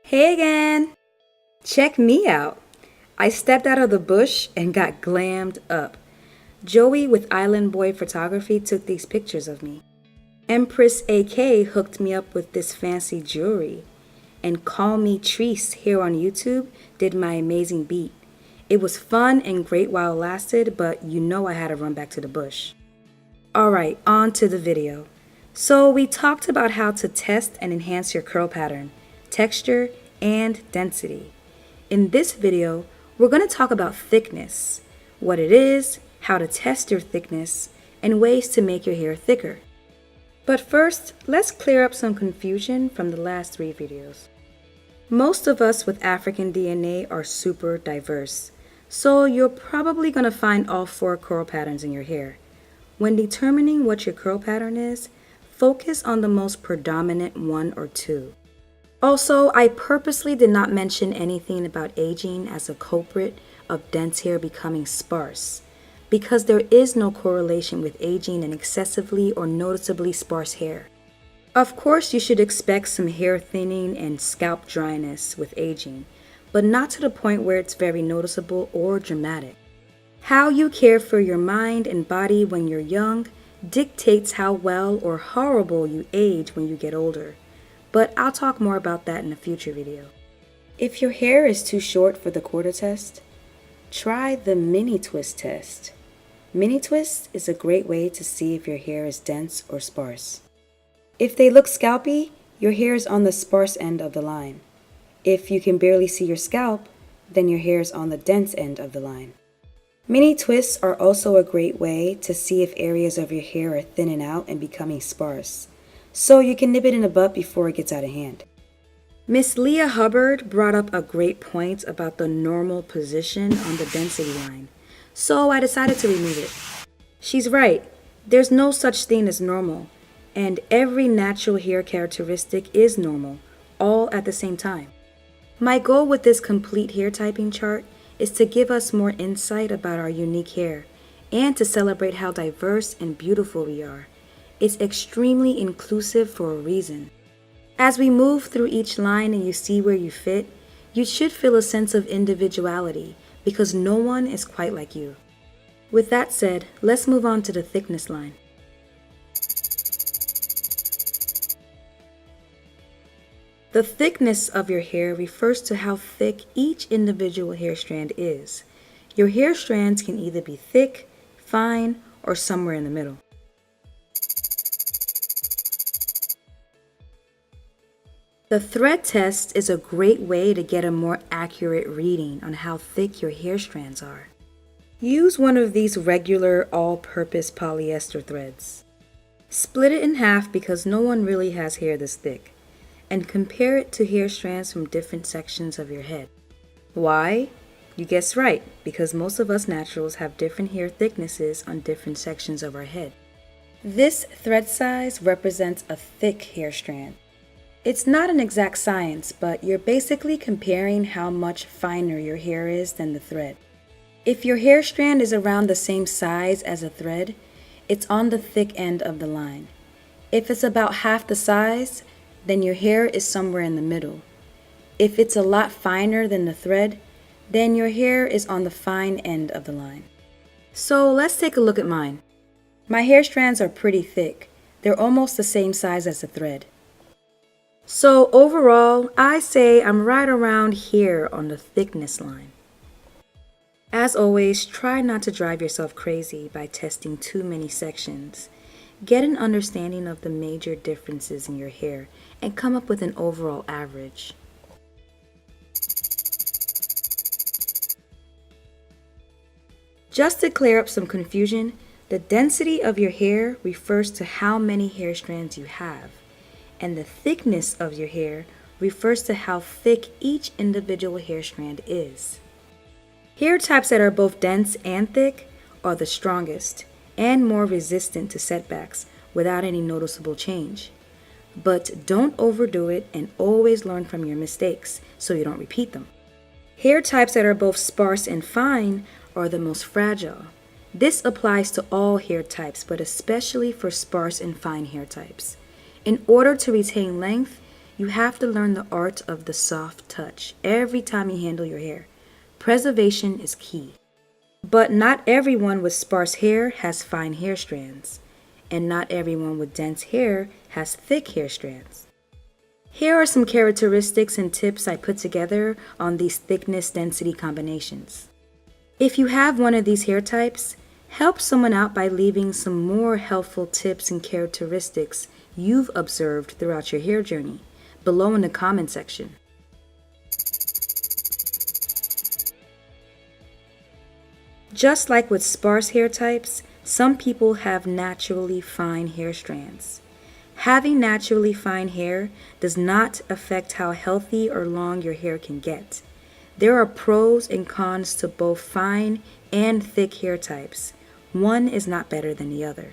Hey again! Check me out. I stepped out of the bush and got glammed up. Joey with Island Boy Photography took these pictures of me. Empress AK hooked me up with this fancy jewelry. And Call Me Treese here on YouTube did my amazing beat. It was fun and great while it lasted, but you know I had to run back to the bush. Alright, on to the video. So we talked about how to test and enhance your curl pattern, texture, and density. In this video, we're going to talk about thickness, what it is, how to test your thickness, and ways to make your hair thicker. But first, let's clear up some confusion from the last 3 videos. Most of us with African DNA are super diverse, so you're probably going to find all 4 curl patterns in your hair. When determining what your curl pattern is, focus on the most predominant 1 or 2. Also, I purposely did not mention anything about aging as a culprit of dense hair becoming sparse, because there is no correlation with aging and excessively or noticeably sparse hair. Of course, you should expect some hair thinning and scalp dryness with aging, but not to the point where it's very noticeable or dramatic. How you care for your mind and body when you're young dictates how well or horrible you age when you get older. But I'll talk more about that in a future video. If your hair is too short for the quarter test, try the mini twist test. Mini twist is a great way to see if your hair is dense or sparse. If they look scalpy, your hair is on the sparse end of the line. If you can barely see your scalp, then your hair is on the dense end of the line. Mini twists are also a great way to see if areas of your hair are thinning out and becoming sparse, so you can nip it in the butt before it gets out of hand. Miss Leah Hubbard brought up a great point about the normal position on the density line, so I decided to remove it. She's right, there's no such thing as normal, and every natural hair characteristic is normal, all at the same time. My goal with this complete hair typing chart is to give us more insight about our unique hair, and to celebrate how diverse and beautiful we are. It's extremely inclusive for a reason. As we move through each line and you see where you fit, you should feel a sense of individuality because no one is quite like you. With that said, let's move on to the thickness line. The thickness of your hair refers to how thick each individual hair strand is. Your hair strands can either be thick, fine, or somewhere in the middle. The thread test is a great way to get a more accurate reading on how thick your hair strands are. Use one of these regular all-purpose polyester threads. Split it in half because no one really has hair this thick, and compare it to hair strands from different sections of your head. Why? You guessed right, because most of us naturals have different hair thicknesses on different sections of our head. This thread size represents a thick hair strand. It's not an exact science, but you're basically comparing how much finer your hair is than the thread. If your hair strand is around the same size as a thread, it's on the thick end of the line. If it's about half the size, then your hair is somewhere in the middle. If it's a lot finer than the thread, then your hair is on the fine end of the line. So let's take a look at mine. My hair strands are pretty thick. They're almost the same size as the thread. So overall, I say I'm right around here on the thickness line. As always, try not to drive yourself crazy by testing too many sections. Get an understanding of the major differences in your hair and come up with an overall average. Just to clear up some confusion, the density of your hair refers to how many hair strands you have, and the thickness of your hair refers to how thick each individual hair strand is. Hair types that are both dense and thick are the strongest and more resistant to setbacks without any noticeable change. But don't overdo it and always learn from your mistakes so you don't repeat them. Hair types that are both sparse and fine are the most fragile. This applies to all hair types, but especially for sparse and fine hair types. In order to retain length, you have to learn the art of the soft touch every time you handle your hair. Preservation is key. But not everyone with sparse hair has fine hair strands, and not everyone with dense hair has thick hair strands. Here are some characteristics and tips I put together on these thickness-density combinations. If you have one of these hair types, help someone out by leaving some more helpful tips and characteristics you've observed throughout your hair journey below in the comment section. Just like with sparse hair types, some people have naturally fine hair strands. Having naturally fine hair does not affect how healthy or long your hair can get. There are pros and cons to both fine and thick hair types. One is not better than the other.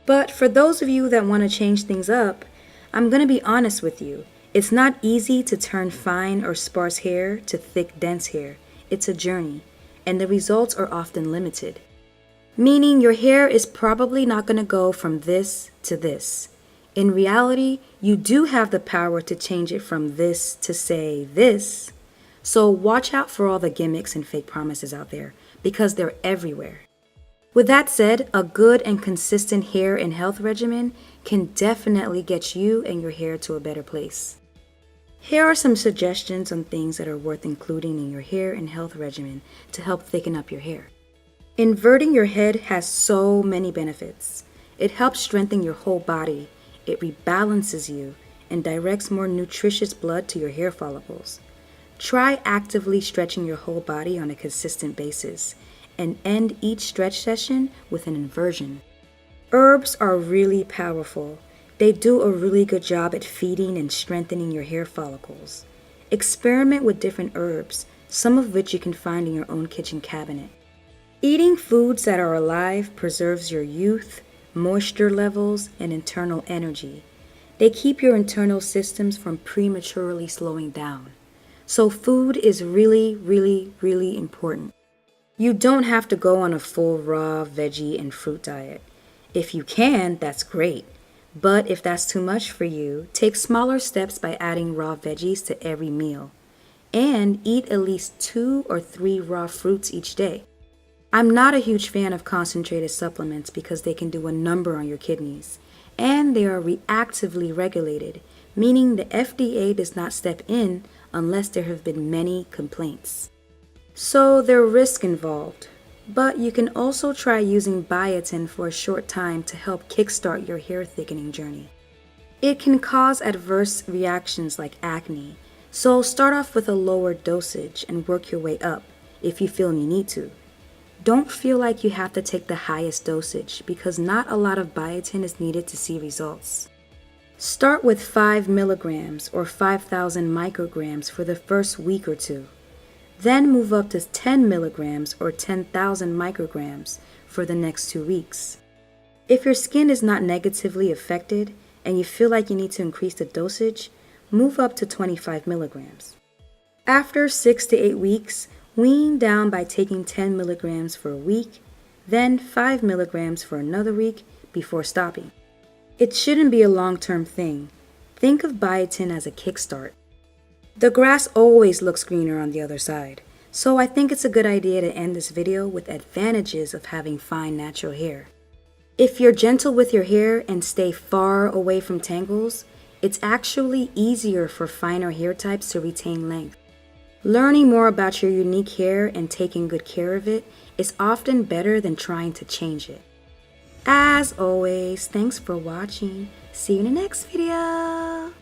But for those of you that want to change things up, I'm going to be honest with you. It's not easy to turn fine or sparse hair to thick, dense hair. It's a journey, and the results are often limited. Meaning your hair is probably not going to go from this to this. In reality, you do have the power to change it from this to, say, this. So watch out for all the gimmicks and fake promises out there, because they're everywhere. With that said, a good and consistent hair and health regimen can definitely get you and your hair to a better place. Here are some suggestions on things that are worth including in your hair and health regimen to help thicken up your hair. Inverting your head has so many benefits. It helps strengthen your whole body. It rebalances you and directs more nutritious blood to your hair follicles. Try actively stretching your whole body on a consistent basis and end each stretch session with an inversion. Herbs are really powerful. They do a really good job at feeding and strengthening your hair follicles. Experiment with different herbs, some of which you can find in your own kitchen cabinet. Eating foods that are alive preserves your youth, moisture levels, and internal energy. They keep your internal systems from prematurely slowing down. So food is really, really, really important. You don't have to go on a full raw veggie and fruit diet. If you can, that's great. But if that's too much for you, take smaller steps by adding raw veggies to every meal. And eat at least 2 or 3 raw fruits each day. I'm not a huge fan of concentrated supplements because they can do a number on your kidneys, and they are reactively regulated, meaning the FDA does not step in unless there have been many complaints. So there are risks involved, but you can also try using biotin for a short time to help kickstart your hair thickening journey. It can cause adverse reactions like acne, so start off with a lower dosage and work your way up if you feel you need to. Don't feel like you have to take the highest dosage because not a lot of biotin is needed to see results. Start with 5 milligrams or 5,000 micrograms for the first week or two. Then move up to 10 milligrams or 10,000 micrograms for the next 2 weeks. If your skin is not negatively affected and you feel like you need to increase the dosage, move up to 25 milligrams. After 6 to 8 weeks, wean down by taking 10 milligrams for a week, then 5 milligrams for another week before stopping. It shouldn't be a long-term thing. Think of biotin as a kickstart. The grass always looks greener on the other side, so I think it's a good idea to end this video with advantages of having fine natural hair. If you're gentle with your hair and stay far away from tangles, it's actually easier for finer hair types to retain length. Learning more about your unique hair and taking good care of it is often better than trying to change it. As always, thanks for watching. See you in the next video.